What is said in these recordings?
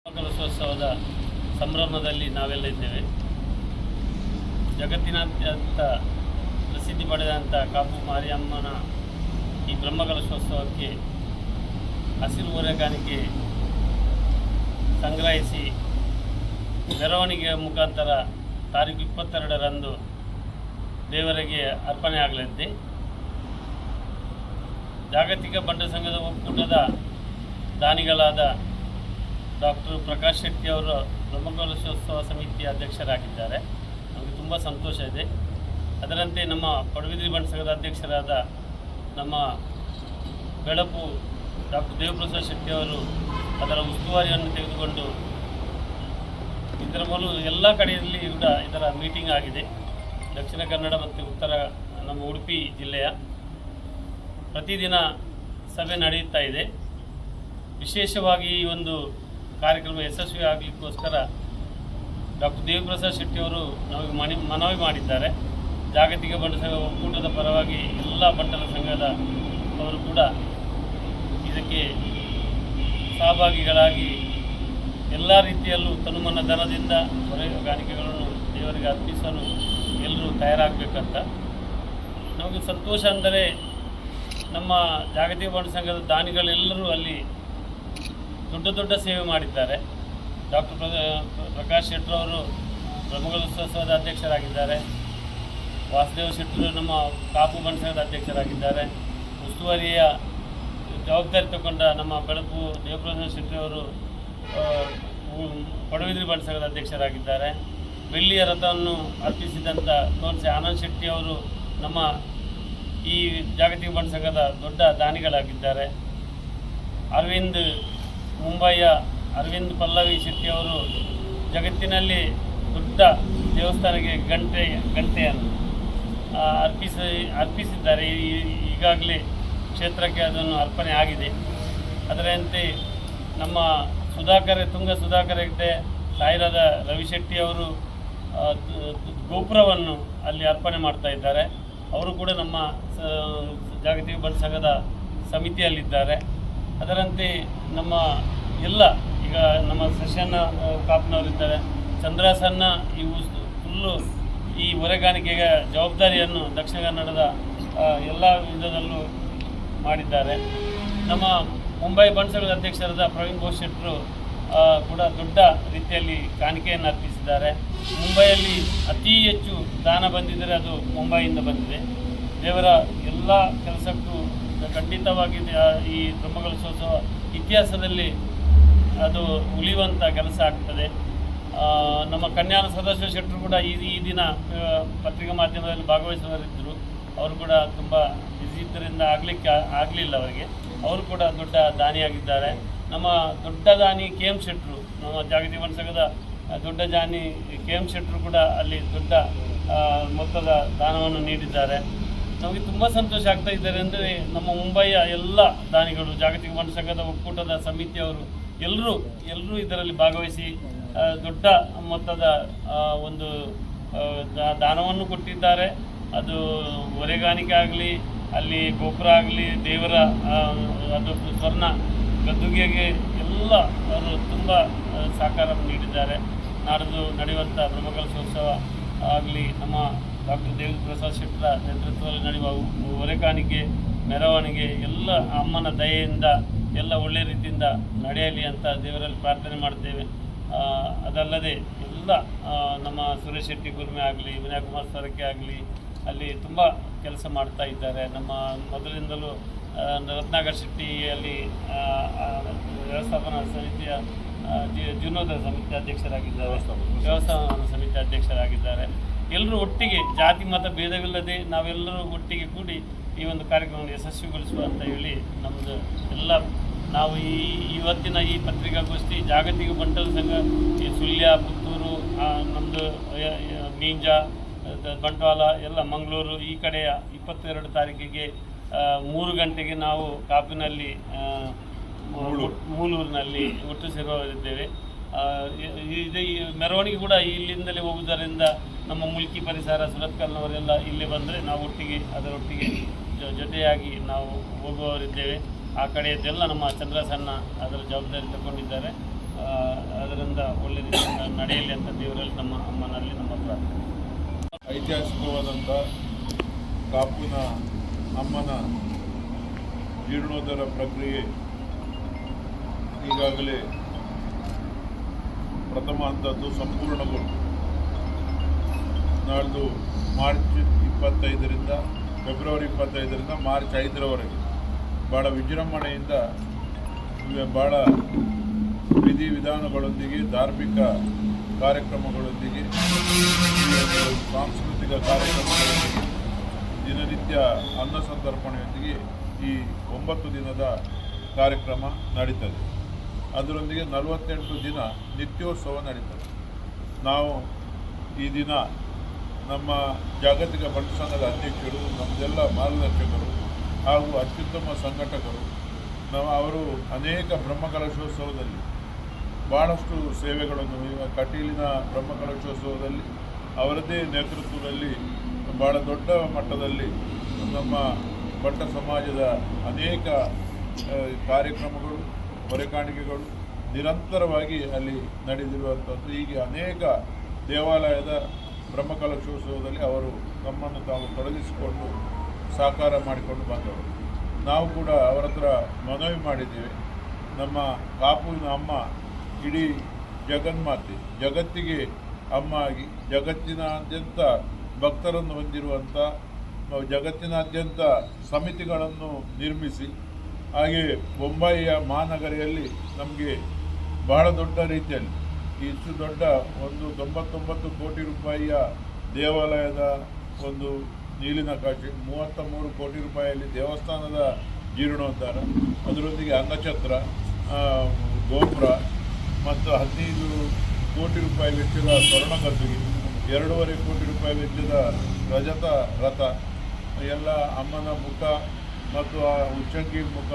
ಗಣೇಶೋತ್ಸವದ ಸಂಭ್ರಮದಲ್ಲಿ ನಾವೆಲ್ಲ ಇದ್ದೇವೆ. ಜಗತ್ತಿನಾದ್ಯಂತ ಪ್ರಸಿದ್ಧಿ ಪಡೆದಂಥ ಕಾಪು ಮಾರಿಯಮ್ಮನ ಈ ಬ್ರಹ್ಮಕಲಶೋತ್ಸವಕ್ಕೆ ಹಸಿರು ಹೊರೆಗಾಣಿಕೆ ಸಂಗ್ರಹಿಸಿ ಮೆರವಣಿಗೆ ಮುಖಾಂತರ ತಾರೀಕು 22ರಂದು ದೇವರಿಗೆ ಅರ್ಪಣೆ ಆಗಲಿದೆ. ಜಾಗತಿಕ ಬಂಟ ಸಂಘದ ಒಕ್ಕೂಟದ ದಾನಿಗಳಾದ ಡಾಕ್ಟರ್ ಪ್ರಕಾಶ್ ಶೆಟ್ಟಿ ಅವರು ಬ್ರಹ್ಮಕಲಶೋತ್ಸವ ಸಮಿತಿಯ ಅಧ್ಯಕ್ಷರಾಗಿದ್ದಾರೆ. ನಮಗೆ ತುಂಬ ಸಂತೋಷ ಇದೆ. ಅದರಂತೆ ನಮ್ಮ ಪಡುಬಿದ್ರಿ ಬಂಟ ಸಂಘದ ಅಧ್ಯಕ್ಷರಾದ ನಮ್ಮ ಬೆಳಪು ಡಾಕ್ಟರ್ ದೇವಪ್ರಸಾದ್ ಶೆಟ್ಟಿ ಅವರು ಅದರ ಉಸ್ತುವಾರಿಯನ್ನು ತೆಗೆದುಕೊಂಡು ಇದರ ಮೂಲಕ ಎಲ್ಲ ಕಡೆಯಲ್ಲಿ ಕೂಡ ಇದರ ಮೀಟಿಂಗ್ ಆಗಿದೆ. ದಕ್ಷಿಣ ಕನ್ನಡ ಮತ್ತು ಉತ್ತರ ನಮ್ಮ ಉಡುಪಿ ಜಿಲ್ಲೆಯ ಪ್ರತಿದಿನ ಸಭೆ ನಡೆಯುತ್ತಾ ಇದೆ. ವಿಶೇಷವಾಗಿ ಈ ಒಂದು ಕಾರ್ಯಕ್ರಮ ಯಶಸ್ವಿ ಆಗಲಿಕ್ಕೋಸ್ಕರ ಡಾಕ್ಟರ್ ದೇವಪ್ರಸಾದ್ ಶೆಟ್ಟಿ ಅವರು ನಮಗೆ ಮನವಿ ಮಾಡಿದ್ದಾರೆ. ಜಾಗತಿಕ ಬಂಟ ಸಂಘ ಒಕ್ಕೂಟದ ಪರವಾಗಿ ಎಲ್ಲ ಬಂಟರ ಸಂಘದ ಅವರು ಕೂಡ ಇದಕ್ಕೆ ಸಹಭಾಗಿಗಳಾಗಿ ಎಲ್ಲ ರೀತಿಯಲ್ಲೂ ತನುಮನ ಧನದಿಂದ ಹೊರೆಗಾಣಿಕೆಗಳನ್ನು ದೇವರಿಗೆ ಅರ್ಪಿಸಲು ಎಲ್ಲರೂ ತಯಾರಾಗಬೇಕಂತ. ನಮಗೆ ಸಂತೋಷ ಅಂದರೆ ನಮ್ಮ ಜಾಗತಿಕ ಬಂಟ ಸಂಘದ ದಾನಿಗಳೆಲ್ಲರೂ ಅಲ್ಲಿ ದೊಡ್ಡ ದೊಡ್ಡ ಸೇವೆ ಮಾಡಿದ್ದಾರೆ. ಡಾಕ್ಟರ್ ಪ್ರಕಾಶ್ ಶೆಟ್ಟರವರು ಬ್ರಹ್ಮಕಲಶೋತ್ಸವದ ಅಧ್ಯಕ್ಷರಾಗಿದ್ದಾರೆ. ವಾಸುದೇವ ಶೆಟ್ಟರು ನಮ್ಮ ಕಾಪು ಬಂಟ ಸಂಘದ ಅಧ್ಯಕ್ಷರಾಗಿದ್ದಾರೆ. ಉಸ್ತುವಾರಿಯ ಜವಾಬ್ದಾರಿ ತಗೊಂಡ ನಮ್ಮ ಬೆಳಪು ದೇವಪ್ರಸಾದ್ ಶೆಟ್ಟಿಯವರು ಪಡುಬಿದ್ರಿ ಬಂಟ ಸಂಘದ ಅಧ್ಯಕ್ಷರಾಗಿದ್ದಾರೆ. ಬೆಳ್ಳಿಯ ರಥವನ್ನು ಅರ್ಪಿಸಿದಂಥ ತೋನ್ಸೆ ಆನಂದ್ ಶೆಟ್ಟಿ ಅವರು ನಮ್ಮ ಈ ಜಾಗತಿಕ ಬಂಟ ಸಂಘದ ದೊಡ್ಡ ದಾನಿಗಳಾಗಿದ್ದಾರೆ. ಮುಂಬಯಿಯ ಅರವಿಂದ್ ಪಲ್ಲವಿ ಶೆಟ್ಟಿಯವರು ಜಗತ್ತಿನಲ್ಲಿ ದೊಡ್ಡ ದೇವಸ್ಥಾನಕ್ಕೆ ಗಂಟೆಯನ್ನು ಅರ್ಪಿಸಿದ್ದಾರೆ. ಈಗಾಗಲೇ ಕ್ಷೇತ್ರಕ್ಕೆ ಅದನ್ನು ಅರ್ಪಣೆ ಆಗಿದೆ. ಅದರಂತೆ ನಮ್ಮ ತುಂಗ ಸುಧಾಕರ್ ಹೆಗ್ಡೆ ಸಾಯಿರಾದ ರವಿಶೆಟ್ಟಿಯವರು ಗೋಪುರವನ್ನು ಅಲ್ಲಿ ಅರ್ಪಣೆ ಮಾಡ್ತಾ ಇದ್ದಾರೆ. ಅವರು ಕೂಡ ನಮ್ಮ ಜಾಗತಿಕ ಬಂಟ ಸಂಘದ ಸಮಿತಿಯಲ್ಲಿದ್ದಾರೆ. ಅದರಂತೆ ನಮ್ಮ ಎಲ್ಲ ಈಗ ನಮ್ಮ ಸೆಷನ್ ಕಾಪ್ನವರಿದ್ದಾರೆ. ಚಂದ್ರಾಸನ್ನ ಇವು ಫುಲ್ಲು ಈ ಹೊರೆಗಾಣಿಕೆಗೆ ಜವಾಬ್ದಾರಿಯನ್ನು ದಕ್ಷಿಣ ಕನ್ನಡದ ಎಲ್ಲ ವಿಧದಲ್ಲೂ ಮಾಡಿದ್ದಾರೆ. ನಮ್ಮ ಮುಂಬೈ ಬಂಟ ಸಂಘದ ಅಧ್ಯಕ್ಷರಾದ ಪ್ರವೀಣ್ ಘೋಷ್ ಶೆಟ್ಟರು ಕೂಡ ದೊಡ್ಡ ರೀತಿಯಲ್ಲಿ ಕಾಣಿಕೆಯನ್ನು ಅರ್ಪಿಸಿದ್ದಾರೆ. ಮುಂಬೈಯಲ್ಲಿ ಅತಿ ಹೆಚ್ಚು ದಾನ ಬಂದಿದ್ದರೆ ಅದು ಮುಂಬೈಯಿಂದ ಬಂದಿದೆ. ದೇವರ ಎಲ್ಲ ಕೆಲಸಕ್ಕೂ ಖಂಡಿತವಾಗಿ ಈ ಬ್ರಹ್ಮಕಲಶೋತ್ಸವ ಇತಿಹಾಸದಲ್ಲಿ ಅದು ಉಳಿಯುವಂಥ ಕೆಲಸ ಆಗ್ತದೆ. ನಮ್ಮ ಕನ್ಯಾನ ಸದಾಶಿವ ಶೆಟ್ಟರು ಕೂಡ ಈ ದಿನ ಪತ್ರಿಕಾ ಮಾಧ್ಯಮದಲ್ಲಿ ಭಾಗವಹಿಸುವವರಿದ್ದರು. ಅವರು ಕೂಡ ತುಂಬ ಬ್ಯುಸಿ ಇದ್ದರಿಂದ ಆಗಲಿಲ್ಲ ಅವರಿಗೆ. ಅವರು ಕೂಡ ದೊಡ್ಡ ದಾನಿಯಾಗಿದ್ದಾರೆ. ನಮ್ಮ ದೊಡ್ಡ ದಾನಿ ಕೆ ಎಂ ಶೆಟ್ಟರು, ನಮ್ಮ ಜಾಗತಿಕ ಬಂಟ ಸಂಘದ ದೊಡ್ಡ ದಾನಿ ಕೆ ಎಂ ಶೆಟ್ಟರು ಕೂಡ ಅಲ್ಲಿ ದೊಡ್ಡ ಮೊತ್ತದ ದಾನವನ್ನು ನೀಡಿದ್ದಾರೆ. ನಮಗೆ ತುಂಬ ಸಂತೋಷ ಆಗ್ತಾ ಇದ್ದಾರೆ. ಅಂದರೆ ನಮ್ಮ ಮುಂಬಯಿಯ ಎಲ್ಲ ದಾನಿಗಳು, ಜಾಗತಿಕ ಬಂಟ ಸಂಘದ ಒಕ್ಕೂಟದ ಸಮಿತಿಯವರು ಎಲ್ಲರೂ ಇದರಲ್ಲಿ ಭಾಗವಹಿಸಿ ದೊಡ್ಡ ಮೊತ್ತದ ಒಂದು ದಾನವನ್ನು ಕೊಟ್ಟಿದ್ದಾರೆ. ಅದು ಹೊರೆಗಾಣಿಕೆ ಆಗಲಿ, ಅಲ್ಲಿ ಗೋಪುರ ಆಗಲಿ, ದೇವರ ಅದು ಸ್ವರ್ಣ ಗದ್ದುಗೆಗೆ ಎಲ್ಲ ಅವರು ತುಂಬ ಸಹಕಾರ ನೀಡಿದ್ದಾರೆ. ನಾಡಿದ್ದು ನಡೆಯುವಂಥ ಬ್ರಹ್ಮಕಲಶೋತ್ಸವ ಆಗಲಿ, ನಮ್ಮ ಡಾಕ್ಟರ್ ದೇವಪ್ರಸಾದ್ ಶೆಟ್ಟರ ನೇತೃತ್ವದಲ್ಲಿ ನಡೆಯುವ ಹೊರೆಗಾಣಿಕೆ ಮೆರವಣಿಗೆ ಎಲ್ಲ ಅಮ್ಮನ ದಯೆಯಿಂದ ಎಲ್ಲ ಒಳ್ಳೆಯ ರೀತಿಯಿಂದ ನಡೆಯಲಿ ಅಂತ ದೇವರಲ್ಲಿ ಪ್ರಾರ್ಥನೆ ಮಾಡ್ತೇವೆ. ಅದಲ್ಲದೆ ಎಲ್ಲ ನಮ್ಮ ಸುರೇಶ್ ಶೆಟ್ಟಿ ಗುರ್ಮೆ ಆಗಲಿ, ವಿನಯ್ ಕುಮಾರ್ ಸರಕೆ ಆಗಲಿ ಅಲ್ಲಿ ತುಂಬ ಕೆಲಸ ಮಾಡ್ತಾ ಇದ್ದಾರೆ. ನಮ್ಮ ಮೊದಲಿಂದಲೂ ರತ್ನಾಕರ್ ಶೆಟ್ಟಿಯಲ್ಲಿ ವ್ಯವಸ್ಥಾಪನಾ ಸಮಿತಿಯ ಜೀರ್ಣೋದ್ಧಾರ ಸಮಿತಿ ಅಧ್ಯಕ್ಷರಾಗಿದ್ದಾರೆ, ವ್ಯವಸ್ಥಾಪನಾ ಸಮಿತಿ ಅಧ್ಯಕ್ಷರಾಗಿದ್ದಾರೆ. ಎಲ್ಲರೂ ಒಟ್ಟಿಗೆ ಜಾತಿ ಮತ ಭೇದವಿಲ್ಲದೆ ನಾವೆಲ್ಲರೂ ಒಟ್ಟಿಗೆ ಕೂಡಿ ಈ ಒಂದು ಕಾರ್ಯಕ್ರಮವನ್ನು ಯಶಸ್ವಿಗೊಳಿಸುವ ಅಂತ ಹೇಳಿ ನಮ್ಮದು ಎಲ್ಲ ನಾವು ಇವತ್ತಿನ ಈ ಪತ್ರಿಕಾಗೋಷ್ಠಿ ಜಾಗತಿಕ ಬಂಟರ ಸಂಘ ಈ ಸುಳ್ಯ, ಪುತ್ತೂರು, ನಮ್ಮದು ಮೀಂಜ, ಬಂಟ್ವಾಳ ಎಲ್ಲ ಮಂಗಳೂರು ಈ ಕಡೆಯ 22 ತಾರೀಕಿಗೆ 3 ಗಂಟೆಗೆ ನಾವು ಕಾಪಿನಲ್ಲಿ ಮೂಲೂರಿನಲ್ಲಿ ಒಟ್ಟು ಸೇರುವವರಿದ್ದೇವೆ. ಈ ಮೆರವಣಿಗೆ ಕೂಡ ಇಲ್ಲಿಂದಲೇ ಹೋಗುವುದರಿಂದ ನಮ್ಮ ಮುಲ್ಕಿ ಪರಿಸರ ಸುರತ್ಕಲ್ನವರೆಲ್ಲ ಇಲ್ಲಿ ಬಂದರೆ ನಾವು ಅದರೊಟ್ಟಿಗೆ ಜೊತೆಯಾಗಿ ನಾವು ಹೋಗುವವರಿದ್ದೇವೆ. ಆ ಕಡೆಯದ್ದೆಲ್ಲ ನಮ್ಮ ಚಂದ್ರಸನ್ನ ಅದರ ಜವಾಬ್ದಾರಿ ತಗೊಂಡಿದ್ದಾರೆ. ಅದರಿಂದ ಒಳ್ಳೆ ರೀತಿಯಿಂದ ನಡೆಯಲಿ ಅಂತ ದೇವರಲ್ಲಿ ನಮ್ಮ ಅಮ್ಮನಲ್ಲಿ ನಮ್ಮ ಪ್ರಾರ್ಥನೆ. ಐತಿಹಾಸಿಕವಾದಂಥ ಕಾಪುನ ಅಮ್ಮನ ಜೀರ್ಣೋದ್ಧಾರ ಪ್ರಕ್ರಿಯೆ ಈಗಾಗಲೇ ಪ್ರಥಮ ಹಂತದ್ದು ಸಂಪೂರ್ಣಗೊಂಡು ನಾಳ್ದು ಮಾರ್ಚ್ 25ರಿಂದ ಫೆಬ್ರವರಿ 25ರಿಂದ ಮಾರ್ಚ್ 5ರವರೆಗೆ ಭಾಳ ವಿಜೃಂಭಣೆಯಿಂದ ಭಾಳ ವಿಧಿವಿಧಾನಗಳೊಂದಿಗೆ ಧಾರ್ಮಿಕ ಕಾರ್ಯಕ್ರಮಗಳೊಂದಿಗೆ ಸಾಂಸ್ಕೃತಿಕ ಕಾರ್ಯಕ್ರಮಗಳೊಂದಿಗೆ ದಿನನಿತ್ಯ ಅನ್ನ ಸಂತರ್ಪಣೆಯೊಂದಿಗೆ ಈ 9 ದಿನದ ಕಾರ್ಯಕ್ರಮ ನಡೀತದೆ. ಅದರೊಂದಿಗೆ 48 ದಿನ ನಿತ್ಯೋತ್ಸವ ನಡೀತದೆ. ನಾವು ಈ ದಿನ ನಮ್ಮ ಜಾಗತಿಕ ಬಂಟು ಸಂಘದ ಅಧ್ಯಕ್ಷರು, ನಮ್ಮದೆಲ್ಲ ಮಾರ್ಗದರ್ಶಕರು ಹಾಗೂ ಅತ್ಯುತ್ತಮ ಸಂಘಟಕರು ಅವರು ಅನೇಕ ಬ್ರಹ್ಮಕಲಶೋತ್ಸವದಲ್ಲಿ ಭಾಳಷ್ಟು ಸೇವೆಗಳನ್ನು ಕಟೀಲಿನ ಬ್ರಹ್ಮಕಲಶೋತ್ಸವದಲ್ಲಿ ಅವರದ್ದೇ ನೇತೃತ್ವದಲ್ಲಿ ಭಾಳ ದೊಡ್ಡ ಮಟ್ಟದಲ್ಲಿ ನಮ್ಮ ಭಟ್ಟ ಸಮಾಜದ ಅನೇಕ ಕಾರ್ಯಕ್ರಮಗಳು ಹೊರೆಕಾಣಿಕೆಗಳು ನಿರಂತರವಾಗಿ ಅಲ್ಲಿ ನಡೆದಿರುವಂಥದ್ದು. ಹೀಗೆ ಅನೇಕ ದೇವಾಲಯದ ಬ್ರಹ್ಮಕಲಶೋತ್ಸವದಲ್ಲಿ ಅವರು ನಮ್ಮನ್ನು ತಾವು ತೊಡಗಿಸಿಕೊಂಡು ಸಾಕಾರ ಮಾಡಿಕೊಂಡು ಬಂದವರು. ನಾವು ಕೂಡ ಅವರ ಹತ್ರ ಮನವಿ ಮಾಡಿದ್ದೇವೆ. ನಮ್ಮ ಕಾಪುವಿನ ಅಮ್ಮ ಇಡೀ ಜಗನ್ಮಾತೆ, ಜಗತ್ತಿಗೆ ಅಮ್ಮ ಆಗಿ ಜಗತ್ತಿನಾದ್ಯಂತ ಭಕ್ತರನ್ನು ಹೊಂದಿರುವಂಥ ಜಗತ್ತಿನಾದ್ಯಂತ ಸಮಿತಿಗಳನ್ನು ನಿರ್ಮಿಸಿ ಹಾಗೆ ಬೊಂಬಾಯಿಯ ಮಹಾನಗರಿಯಲ್ಲಿ ನಮಗೆ ಬಹಳ ದೊಡ್ಡ ರೀತಿಯಲ್ಲಿ ಇಷ್ಟು ದೊಡ್ಡ ಒಂದು 99 ಕೋಟಿ ರೂಪಾಯಿಯ ದೇವಾಲಯದ ಒಂದು ನೀಲಿನಕಾಶೆ, 33 ಕೋಟಿ ರೂಪಾಯಿಯಲ್ಲಿ ದೇವಸ್ಥಾನದ ಜೀರ್ಣೋದ್ಧಾರ, ಅದರೊಂದಿಗೆ ಅಂಗಛತ್ರ, ಗೋಪುರ ಮತ್ತು 15 ಕೋಟಿ ರೂಪಾಯಿ ವೆಚ್ಚದ ಸ್ವರ್ಣಗದ್ದುಗೆ, 2.5 ಕೋಟಿ ರೂಪಾಯಿ ವೆಚ್ಚದ ರಜತ ರಥ, ಎಲ್ಲ ಅಮ್ಮನ ಮುಖ ಮತ್ತು ಆ ಉಚ್ಚಂಗಿ ಮುಖ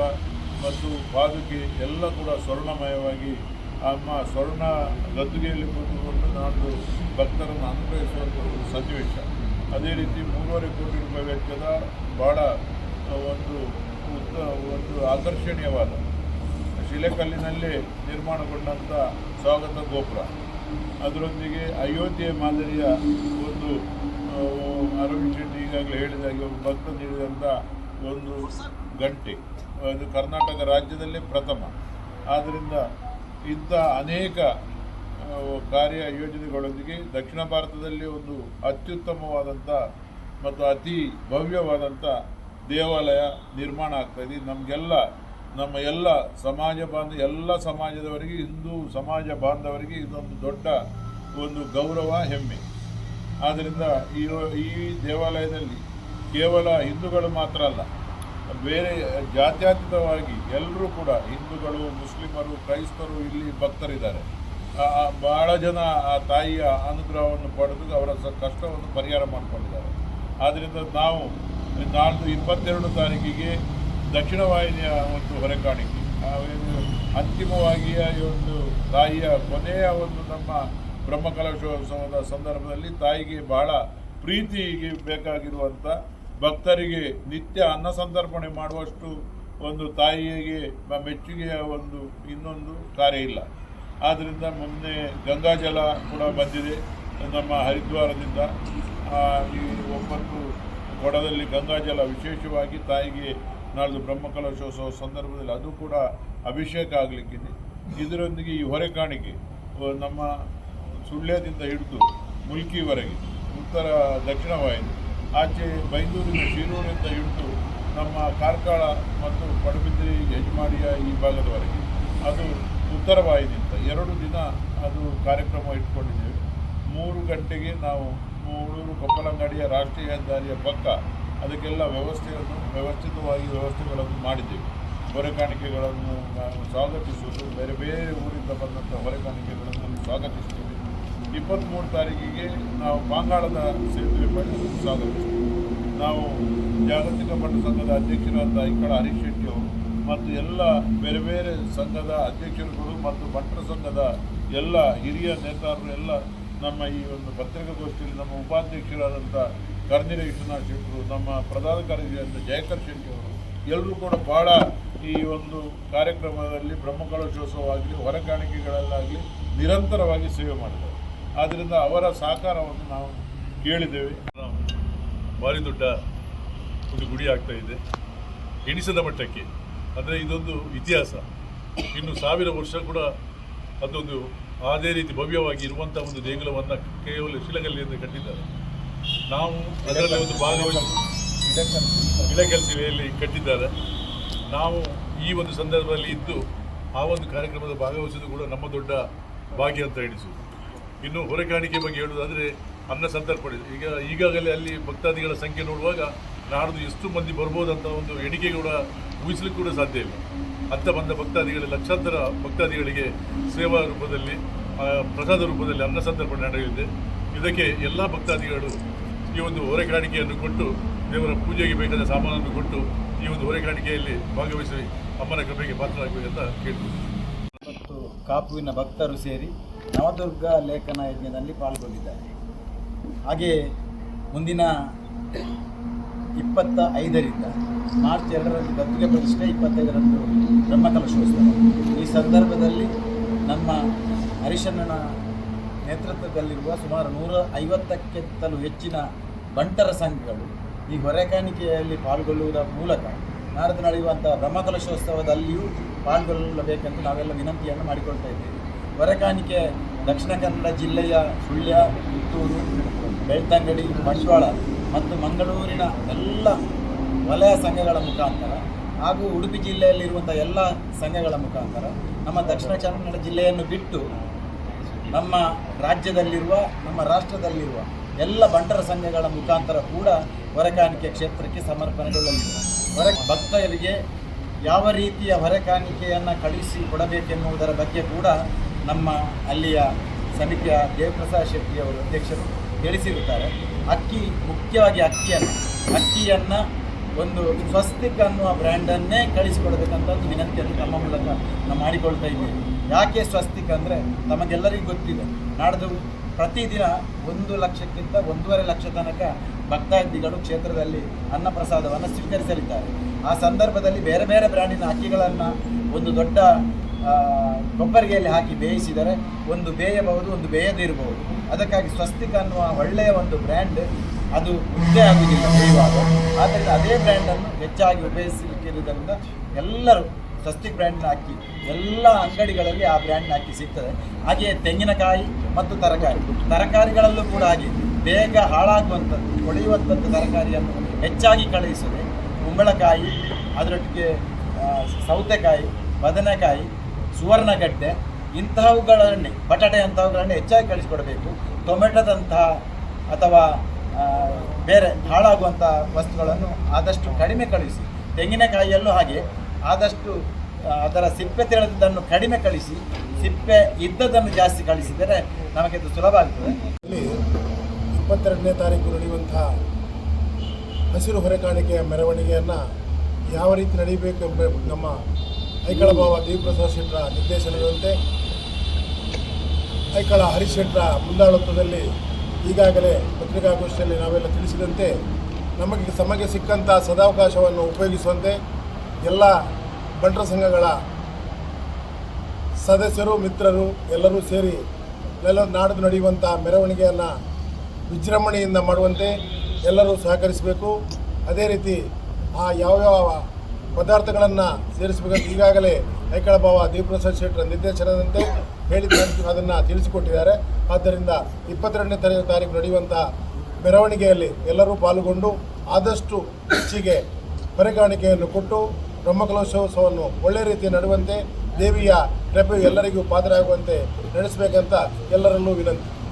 ಮತ್ತು ಪಾದುಕೆ ಎಲ್ಲ ಕೂಡ ಸ್ವರ್ಣಮಯವಾಗಿ ಅಮ್ಮ ಸ್ವರ್ಣ ಗದ್ದುಗೆಯಲ್ಲಿ ಕೂತುಕೊಂಡು ನಾಡು ಭಕ್ತರನ್ನು ಅನುಗ್ರಹಿಸುವಂಥ ಒಂದು ಸನ್ನಿವೇಶ. ಅದೇ ರೀತಿ 3.5 ಕೋಟಿ ರೂಪಾಯಿ ವೆಚ್ಚದ ಭಾಳ ಒಂದು ಆಕರ್ಷಣೀಯವಾದ ಶಿಲೆಕಲ್ಲಿನಲ್ಲೇ ನಿರ್ಮಾಣಗೊಂಡಂಥ ಸ್ವಾಗತ ಗೋಪುರ, ಅದರೊಂದಿಗೆ ಅಯೋಧ್ಯೆ ಮಾದರಿಯ ಒಂದು ಅರವಿಂದ್ ಶೆಟ್ಟಿ ಈಗಾಗಲೇ ಹೇಳಿದಾಗೆ ಒಬ್ಬ ಭಕ್ತ ನೀಡಿದಂಥ ಒಂದು ಗಂಟೆ, ಅದು ಕರ್ನಾಟಕ ರಾಜ್ಯದಲ್ಲೇ ಪ್ರಥಮ. ಆದ್ದರಿಂದ ಇಂಥ ಅನೇಕ ಕಾರ್ಯ ಯೋಜನೆಗಳೊಂದಿಗೆ ದಕ್ಷಿಣ ಭಾರತದಲ್ಲಿ ಒಂದು ಅತ್ಯುತ್ತಮವಾದಂಥ ಮತ್ತು ಅತಿ ಭವ್ಯವಾದಂಥ ದೇವಾಲಯ ನಿರ್ಮಾಣ ಆಗ್ತಾಯಿದೆ. ನಮ್ಮ ಎಲ್ಲ ಎಲ್ಲ ಸಮಾಜದವರಿಗೆ, ಹಿಂದೂ ಸಮಾಜ ಬಾಂಧವರಿಗೆ ಇದೊಂದು ದೊಡ್ಡ ಒಂದು ಗೌರವ, ಹೆಮ್ಮೆ. ಆದ್ದರಿಂದ ಈ ದೇವಾಲಯದಲ್ಲಿ ಕೇವಲ ಹಿಂದೂಗಳು ಮಾತ್ರ ಅಲ್ಲ, ಬೇರೆ ಜಾತ್ಯತೀತವಾಗಿ ಎಲ್ಲರೂ ಕೂಡ ಹಿಂದೂಗಳು, ಮುಸ್ಲಿಮರು, ಕ್ರೈಸ್ತರು ಇಲ್ಲಿ ಭಕ್ತರಿದ್ದಾರೆ. ಬಹಳ ಜನ ಆ ತಾಯಿಯ ಅನುಗ್ರಹವನ್ನು ಪಡೆದು ಅವರ ಕಷ್ಟವನ್ನು ಪರಿಹಾರ ಮಾಡಿಕೊಂಡಿದ್ದಾರೆ. ಆದ್ದರಿಂದ ನಾವು ನಾಳ್ದು 22 ತಾರೀಕಿಗೆ ದಕ್ಷಿಣ ವಾಹಿನಿಯ ಒಂದು ಹೊರೆಕಾಣಿಕೆ, ಅಂತಿಮವಾಗಿ ಈ ಒಂದು ತಾಯಿಯ ಕೊನೆಯ ಒಂದು ನಮ್ಮ ಬ್ರಹ್ಮಕಲಶೋತ್ಸವದ ಸಂದರ್ಭದಲ್ಲಿ ತಾಯಿಗೆ ಬಹಳ ಪ್ರೀತಿಗೆ ಬೇಕಾಗಿರುವಂಥ ಭಕ್ತರಿಗೆ ನಿತ್ಯ ಅನ್ನ ಸಂತರ್ಪಣೆ ಮಾಡುವಷ್ಟು ಒಂದು ತಾಯಿಗೆ ಮೆಚ್ಚುಗೆಯ ಒಂದು ಇನ್ನೊಂದು ಕಾರ್ಯ ಇಲ್ಲ. ಆದ್ದರಿಂದ ಮೊನ್ನೆ ಗಂಗಾಜಲ ಕೂಡ ಬಂದಿದೆ ನಮ್ಮ ಹರಿದ್ವಾರದಿಂದ. ಈ 9 ಕೊಡದಲ್ಲಿ ಗಂಗಾಜಲ ವಿಶೇಷವಾಗಿ ತಾಯಿಗೆ ನಾಳ್ದು ಬ್ರಹ್ಮಕಲಶೋತ್ಸವ ಸಂದರ್ಭದಲ್ಲಿ ಅದು ಕೂಡ ಅಭಿಷೇಕ ಆಗಲಿಕ್ಕಿದೆ. ಇದರೊಂದಿಗೆ ಈ ಹೊರೆಕಾಣಿಕೆ ನಮ್ಮ ಸುಳ್ಯದಿಂದ ಹಿಡಿದು ಮುಲ್ಕಿವರೆಗೆ ಉತ್ತರ ದಕ್ಷಿಣ ವಾಹಿನಿ, ಆಚೆ ಬೈಂದೂರಿನ ಶಿರೂರಿನಿಂದ ಹಿಡಿದು ನಮ್ಮ ಕಾರ್ಕಳ ಮತ್ತು ಪಡುಬಿದ್ರಿ ಯಜಮಾಡಿಯ ಈ ಭಾಗದವರೆಗೆ ಅದು ಉತ್ತರ ವಾಹಿನಿಯಿಂದ 2 ದಿನ ಅದು ಕಾರ್ಯಕ್ರಮ ಇಟ್ಕೊಂಡಿದ್ದೇವೆ. 3 ಗಂಟೆಗೆ ನಾವು ಮೂಳೂರು ಕೊಪ್ಪಲಂಗಡಿಯ ರಾಷ್ಟ್ರೀಯ ಹೆದ್ದಾರಿಯ ಪಕ್ಕ ಅದಕ್ಕೆಲ್ಲ ವ್ಯವಸ್ಥೆಗಳನ್ನು ಮಾಡಿದ್ದೇವೆ. ಹೊರೆಕಾಣಿಕೆಗಳನ್ನು ಸ್ವಾಗತಿಸುವುದು, ಬೇರೆ ಬೇರೆ ಊರಿಂದ ಬಂದಂಥ ಹೊರೆಕಾಣಿಕೆಗಳನ್ನು ಸ್ವಾಗತಿಸ್ತೇವೆ. 23 ತಾರೀಕಿಗೆ ನಾವು ಬಂಗಾಳದ ಸೇತುವೆ ಬಳಿ ಸ್ವಾಗತಿಸ್ತೇವೆ. ನಾವು ಜಾಗತಿಕ ಭಟ್ಟ ಸಂಘದ ಅಧ್ಯಕ್ಷರಾದ ಐಕಳ ಹರೀಶ್ ಶೆಟ್ಟಿ ಅವರು ಮತ್ತು ಎಲ್ಲ ಬೇರೆ ಬೇರೆ ಸಂಘದ ಅಧ್ಯಕ್ಷರುಗಳು ಮತ್ತು ಭಟ್ರ ಸಂಘದ ಎಲ್ಲ ಹಿರಿಯ ನೇತಾರರು ಎಲ್ಲ ನಮ್ಮ ಈ ಒಂದು ಪತ್ರಿಕಾಗೋಷ್ಠಿಯಲ್ಲಿ ನಮ್ಮ ಉಪಾಧ್ಯಕ್ಷರಾದಂಥ ಕರ್ನಿರ ವಿಶ್ವನಾಥ್ ಶೆಟ್ಟರು, ನಮ್ಮ ಪ್ರಧಾನ ಕಾರ್ಯದರ್ಶಿಯಾದಂಥ ಜಯಕರ್ ಶೆಟ್ಟಿ ಅವರು ಎಲ್ಲರೂ ಕೂಡ ಭಾಳ ಈ ಒಂದು ಕಾರ್ಯಕ್ರಮದಲ್ಲಿ ಬ್ರಹ್ಮಕಲಶೋತ್ಸವ ಆಗಲಿ ಹೊರಕಾಣಿಕೆಗಳಲ್ಲಾಗಲಿ ನಿರಂತರವಾಗಿ ಸೇವೆ ಮಾಡಿದ್ದಾರೆ. ಆದ್ದರಿಂದ ಅವರ ಸಹಕಾರವನ್ನು ನಾವು ಕೇಳಿದ್ದೇವೆ. ಭಾರಿ ದೊಡ್ಡ ಒಂದು ಗುಡಿ ಆಗ್ತಾ ಇದೆ, ಎಣಿಸದ ಮಟ್ಟಕ್ಕೆ. ಅಂದರೆ ಇದೊಂದು ಇತಿಹಾಸ, ಇನ್ನು 1000 ವರ್ಷ ಕೂಡ ಅದೊಂದು ಅದೇ ರೀತಿ ಭವ್ಯವಾಗಿ ಇರುವಂಥ ಒಂದು ದೇಗುಲವನ್ನು ಕೇವಲ ಶಿಲೆಗಲ್ಲಿಯಿಂದ ಕಟ್ಟಿದ್ದಾರೆ. ನಾವು ಅದರಲ್ಲಿ ಒಂದು ಭಾಗವಾಗಿ ಇಳಕಲ್ ಕಟ್ಟಿದ್ದಾರೆ. ನಾವು ಈ ಒಂದು ಸಂದರ್ಭದಲ್ಲಿ ಇದ್ದು ಆ ಒಂದು ಕಾರ್ಯಕ್ರಮದ ಭಾಗವಹಿಸೋದು ಕೂಡ ನಮ್ಮ ದೊಡ್ಡ ಭಾಗ್ಯ ಅಂತ ಎಣಿಸುವುದು. ಇನ್ನು ಹೊರೆಕಾಣಿಕೆ ಬಗ್ಗೆ ಹೇಳುವುದಾದರೆ ಅನ್ನ ಸಂತರ್ಪಣೆ, ಈಗಾಗಲೇ ಅಲ್ಲಿ ಭಕ್ತಾದಿಗಳ ಸಂಖ್ಯೆ ನೋಡುವಾಗ ನಾಡ್ದು ಎಷ್ಟು ಮಂದಿ ಬರ್ಬೋದಂತ ಒಂದು ಎಣಿಕೆ ಕೂಡ ಊಹಿಸಲಿಕ್ಕೆ ಕೂಡ ಸಾಧ್ಯ ಇಲ್ಲ. ಅಂತ ಬಂದ ಭಕ್ತಾದಿಗಳ ಲಕ್ಷಾಂತರ ಭಕ್ತಾದಿಗಳಿಗೆ ಸೇವಾ ರೂಪದಲ್ಲಿ ಪ್ರಸಾದ ರೂಪದಲ್ಲಿ ಅನ್ನ ಸಂತರ್ಪಣೆ ನಡೆಯಲಿದೆ. ಇದಕ್ಕೆ ಎಲ್ಲ ಭಕ್ತಾದಿಗಳು ಈ ಒಂದು ಹೊರೆಕಾಣಿಕೆಯನ್ನು ಕೊಟ್ಟು ದೇವರ ಪೂಜೆಗೆ ಬೇಕಾದ ಸಾಮಾನನ್ನು ಕೊಟ್ಟು ಈ ಒಂದು ಹೊರೆಕಾಣಿಕೆಯಲ್ಲಿ ಭಾಗವಹಿಸಿ ಅಮ್ಮನ ಕೃಪೆಗೆ ಪಾತ್ರರಾಗಬೇಕಂತ ಕೇಳ್ತೀವಿ. ಮತ್ತು ಕಾಪುವಿನ ಭಕ್ತರು ಸೇರಿ ನವದುರ್ಗ ಲೇಖನ ಯಜ್ಞದಲ್ಲಿ ಪಾಲ್ಗೊಂಡಿದ್ದಾರೆ. ಹಾಗೆಯೇ ಮುಂದಿನ 25ರಿಂದ ಮಾರ್ಚ್ 2ರಂದು ಗದ್ದುಗೆ ಪ್ರತಿಷ್ಠೆ, 25ರಂದು ಬ್ರಹ್ಮಕಲಶೋತ್ಸವ. ಈ ಸಂದರ್ಭದಲ್ಲಿ ನಮ್ಮ ಹರಿಶಣ್ಣನ ನೇತೃತ್ವದಲ್ಲಿರುವ ಸುಮಾರು 150ಕ್ಕಿಂತಲೂ ಹೆಚ್ಚಿನ ಬಂಟರ ಸಂಘಗಳು ಈ ಹೊರೆಕಾಣಿಕೆಯಲ್ಲಿ ಪಾಲ್ಗೊಳ್ಳುವುದರ ಮೂಲಕ ನಾಡ್ದು ನಡೆಯುವಂಥ ಬ್ರಹ್ಮಕಲಶೋತ್ಸವದಲ್ಲಿಯೂ ಪಾಲ್ಗೊಳ್ಳಬೇಕೆಂದು ನಾವೆಲ್ಲ ವಿನಂತಿಯನ್ನು ಮಾಡಿಕೊಳ್ತಾ ಇದ್ದೇವೆ. ಹೊರೆಕಾಣಿಕೆ ದಕ್ಷಿಣ ಕನ್ನಡ ಜಿಲ್ಲೆಯ ಸುಳ್ಯ, ಪುತ್ತೂರು, ಬೆಳ್ತಂಗಡಿ, ಬಂಟ್ವಾಳ ಮತ್ತು ಮಂಗಳೂರಿನ ಎಲ್ಲ ವಲಯ ಸಂಘಗಳ ಮುಖಾಂತರ ಹಾಗೂ ಉಡುಪಿ ಜಿಲ್ಲೆಯಲ್ಲಿರುವಂಥ ಎಲ್ಲ ಸಂಘಗಳ ಮುಖಾಂತರ ನಮ್ಮ ದಕ್ಷಿಣ ಕನ್ನಡ ಜಿಲ್ಲೆಯನ್ನು ಬಿಟ್ಟು ನಮ್ಮ ರಾಜ್ಯದಲ್ಲಿರುವ, ನಮ್ಮ ರಾಷ್ಟ್ರದಲ್ಲಿರುವ ಎಲ್ಲ ಬಂಟರ ಸಂಘಗಳ ಮುಖಾಂತರ ಕೂಡ ಹೊರೆಕಾಣಿಕೆ ಕ್ಷೇತ್ರಕ್ಕೆ ಸಮರ್ಪಣೆಗೊಳ್ಳಲಿದೆ. ಭಕ್ತರಿಗೆ ಯಾವ ರೀತಿಯ ಹೊರೆಕಾಣಿಕೆಯನ್ನು ಕಳುಹಿಸಿ ಕೊಡಬೇಕೆನ್ನುವುದರ ಬಗ್ಗೆ ಕೂಡ ನಮ್ಮ ಅಲ್ಲಿಯ ಸಮಿತಿಯ ದೇವಪ್ರಸಾದ್ ಶೆಟ್ಟಿಯವರು ಅಧ್ಯಕ್ಷರು ತಿಳಿಸಿರುತ್ತಾರೆ. ಮುಖ್ಯವಾಗಿ ಅಕ್ಕಿಯನ್ನು ಒಂದು ಸ್ವಸ್ತಿಕ್ ಅನ್ನುವ ಬ್ರ್ಯಾಂಡನ್ನೇ ಕಳಿಸಿಕೊಡಬೇಕಂತ ಒಂದು ವಿನಂತಿಯನ್ನು ನಮ್ಮ ಮೂಲಕ ನಾವು ಮಾಡಿಕೊಳ್ತಾ ಇದ್ದೇವೆ. ಯಾಕೆ ಸ್ವಸ್ತಿಕ್ ಅಂದರೆ ತಮಗೆಲ್ಲರಿಗೂ ಗೊತ್ತಿದೆ, ನಾಡ್ದು ಪ್ರತಿದಿನ 1 ಲಕ್ಷಕ್ಕಿಂತ 1.5 ಲಕ್ಷ ತನಕ ಭಕ್ತಾದಿಗಳು ಕ್ಷೇತ್ರದಲ್ಲಿ ಅನ್ನಪ್ರಸಾದವನ್ನು ಸ್ವೀಕರಿಸಲಿದ್ದಾರೆ. ಆ ಸಂದರ್ಭದಲ್ಲಿ ಬೇರೆ ಬೇರೆ ಬ್ರ್ಯಾಂಡಿನ ಅಕ್ಕಿಗಳನ್ನು ಒಂದು ದೊಡ್ಡ ಕೊಬ್ಬರಿಗೆಯಲ್ಲಿ ಹಾಕಿ ಬೇಯಿಸಿದರೆ ಒಂದು ಬೇಯಬಹುದು, ಒಂದು ಬೇಯದಿರಬಹುದು. ಅದಕ್ಕಾಗಿ ಸ್ವಸ್ತಿಕ್ ಅನ್ನುವ ಒಳ್ಳೆಯ ಒಂದು ಬ್ರ್ಯಾಂಡ್ ಅದು ಮುದ್ದೆ ಆಗುವುದಿಲ್ಲ ಬೇಯುವಾಗ. ಆದ್ದರಿಂದ ಅದೇ ಬ್ರ್ಯಾಂಡನ್ನು ಹೆಚ್ಚಾಗಿ ಉಪಯೋಗಿಸಲಿಕ್ಕಿರುವುದರಿಂದ ಎಲ್ಲರೂ ಸ್ವಸ್ತಿಕ್ ಬ್ರ್ಯಾಂಡ್ನ ಅಕ್ಕಿ ಎಲ್ಲ ಅಂಗಡಿಗಳಲ್ಲಿ ಆ ಬ್ರ್ಯಾಂಡ್ನ ಅಕ್ಕಿ ಸಿಗ್ತದೆ. ಹಾಗೆಯೇ ತೆಂಗಿನಕಾಯಿ ಮತ್ತು ತರಕಾರಿಗಳಲ್ಲೂ ಕೂಡ ಹಾಗೆ ಬೇಗ ಹಾಳಾಗುವಂಥದ್ದು, ಹೊಳೆಯುವಂಥದ್ದು ತರಕಾರಿಯನ್ನು ಹೆಚ್ಚಾಗಿ ಕಳುಹಿಸದೆ ಕುಂಬಳಕಾಯಿ, ಅದರೊಟ್ಟಿಗೆ ಸೌತೆಕಾಯಿ, ಬದನೆಕಾಯಿ, ಸುವರ್ಣಗಡ್ಡೆ ಇಂತಹವುಗಳನ್ನೇ, ಬಟಾಟೆ ಅಂಥವುಗಳನ್ನೇ ಹೆಚ್ಚಾಗಿ ಕಳಿಸಿಕೊಡಬೇಕು. ಟೊಮೆಟೊದಂತಹ ಅಥವಾ ಬೇರೆ ಹಾಳಾಗುವಂಥ ವಸ್ತುಗಳನ್ನು ಆದಷ್ಟು ಕಡಿಮೆ ಕಳಿಸಿ. ತೆಂಗಿನಕಾಯಿಯಲ್ಲೂ ಹಾಗೆ ಆದಷ್ಟು ಅದರ ಸಿಪ್ಪೆ ತೆಳೆದದ್ದನ್ನು ಕಡಿಮೆ ಕಳಿಸಿ, ಸಿಪ್ಪೆ ಇದ್ದದನ್ನು ಜಾಸ್ತಿ ಕಳಿಸಿದರೆ ನಮಗೆ ಅದು ಸುಲಭ ಆಗ್ತದೆ. 22ನೇ ತಾರೀಕು ನಡೆಯುವಂತಹ ಹಸಿರು ಹೊರೆಕಾಣಿಕೆಯ ಮೆರವಣಿಗೆಯನ್ನು ಯಾವ ರೀತಿ ನಡೆಯಬೇಕೆಂಬ ನಮ್ಮ ಐಕಳ ಭಾವ ದೇವಪ್ರಸಾದ್ ಶೆಟ್ಟರ ನಿರ್ದೇಶನದಂತೆ ಐಕಳ ಹರೀಶ್ ಶೆಟ್ಟರ ಮುಂದಾಳತ್ವದಲ್ಲಿ ಈಗಾಗಲೇ ಪತ್ರಿಕಾಗೋಷ್ಠಿಯಲ್ಲಿ ನಾವೆಲ್ಲ ತಿಳಿಸಿದಂತೆ ನಮಗೆ ಸಿಕ್ಕಂಥ ಸದಾವಕಾಶವನ್ನು ಉಪಯೋಗಿಸುವಂತೆ ಎಲ್ಲ ಬಂಟರ ಸಂಘಗಳ ಸದಸ್ಯರು, ಮಿತ್ರರು ಎಲ್ಲರೂ ಸೇರಿ ನಾಡ್ದು ನಡೆಯುವಂಥ ಮೆರವಣಿಗೆಯನ್ನು ವಿಜೃಂಭಣೆಯಿಂದ ಮಾಡುವಂತೆ ಎಲ್ಲರೂ ಸಹಕರಿಸಬೇಕು. ಅದೇ ರೀತಿ ಯಾವ್ಯಾವ ಪದಾರ್ಥಗಳನ್ನು ಸೇರಿಸಬೇಕಂತ ಈಗಾಗಲೇ ಐಕಳ ಭಾವ ದೇವಪ್ರಸಾದ್ ಶೆಟ್ಟರ ನಿರ್ದೇಶನದಂತೆ ಅದನ್ನು ತಿಳಿಸಿಕೊಟ್ಟಿದ್ದಾರೆ. ಆದ್ದರಿಂದ 22ನೇ ತಾರೀಕು ನಡೆಯುವಂಥ ಮೆರವಣಿಗೆಯಲ್ಲಿ ಎಲ್ಲರೂ ಪಾಲ್ಗೊಂಡು ಆದಷ್ಟು ಹೆಚ್ಚಿಗೆ ಹೊರೆಕಾಣಿಕೆಯನ್ನು ಕೊಟ್ಟು ಬ್ರಹ್ಮಕಲಶೋತ್ಸವವನ್ನು ಒಳ್ಳೆಯ ರೀತಿ ನಡೆಯುವಂತೆ, ದೇವಿಯ ಕೃಪೆ ಎಲ್ಲರಿಗೂ ಪಾತ್ರರಾಗುವಂತೆ ನಡೆಸಬೇಕಂತ ಎಲ್ಲರಲ್ಲೂ ವಿನಂತಿ.